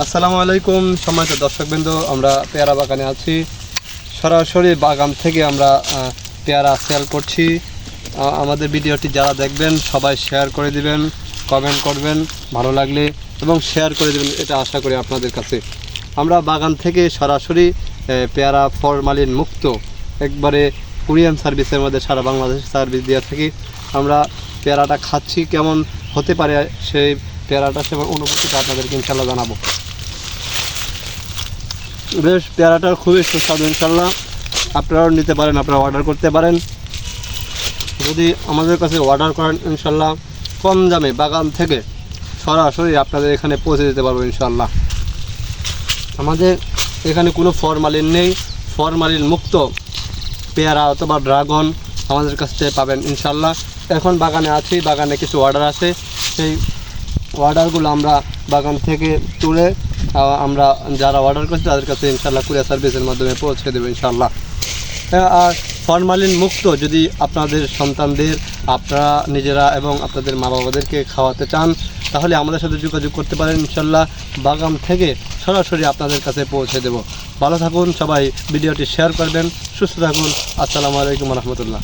আসসালামু আলাইকুম সম্মানিত দর্শকবৃন্দ, আমরা পেয়ারা বাগানে আছি। সরাসরি বাগান থেকে আমরা পেয়ারা সেল করছি। আমাদের ভিডিওটি যারা দেখবেন সবাই শেয়ার করে দিবেন, কমেন্ট করবেন ভালো লাগলে এবং শেয়ার করে দেবেন, এটা আশা করি আপনাদের কাছে। আমরা বাগান থেকে সরাসরি পেয়ারা ফরমালিন মুক্ত একবারে কুরিয়ান সার্ভিসের মধ্যে সারা বাংলাদেশে সার্ভিস দিয়ে থাকি। আমরা পেয়ারাটা খাচ্ছি, কেমন হতে পারে সেই পেয়ারাটা সেবার অনুভূতিটা আপনাদেরকে ইনশাল্লাহ জানাবো। বেশ, পেয়ারাটার খুবই সুস্বাদু ইনশাল্লাহ। আপনারাও নিতে পারেন, আপনারা অর্ডার করতে পারেন। যদি আমাদের কাছে অর্ডার করেন ইনশাল্লাহ কম দামে বাগান থেকে সরাসরি আপনাদের এখানে পৌঁছে দিতে পারবো ইনশাল্লাহ। আমাদের এখানে কোনো ফরমালিন নেই, ফরমালিন মুক্ত পেয়ারা অথবা ড্রাগন আমাদের কাছ থেকে পাবেন ইনশাল্লাহ। এখন বাগানে আছি, বাগানে কিছু অর্ডার আছে, সেই অর্ডারগুলো আমরা বাগান থেকে তুলে আমরা যারা অর্ডার করছি তাদের কাছে ইনশাল্লাহ কুরিয়ার সার্ভিসের মাধ্যমে পৌঁছে দেবো ইনশাল্লাহ। আর ফরমালিন মুক্ত যদি আপনাদের সন্তানদের, আপনারা নিজেরা এবং আপনাদের মা বাবাদেরকে খাওয়াতে চান তাহলে আমাদের সাথে যোগাযোগ করতে পারেন ইনশাল্লাহ। বাগান থেকে সরাসরি আপনাদের কাছে পৌঁছে দেব। ভালো থাকুন সবাই, ভিডিওটি শেয়ার করবেন, সুস্থ থাকুন। আসসালামু আলাইকুম রহমতুল্লাহ।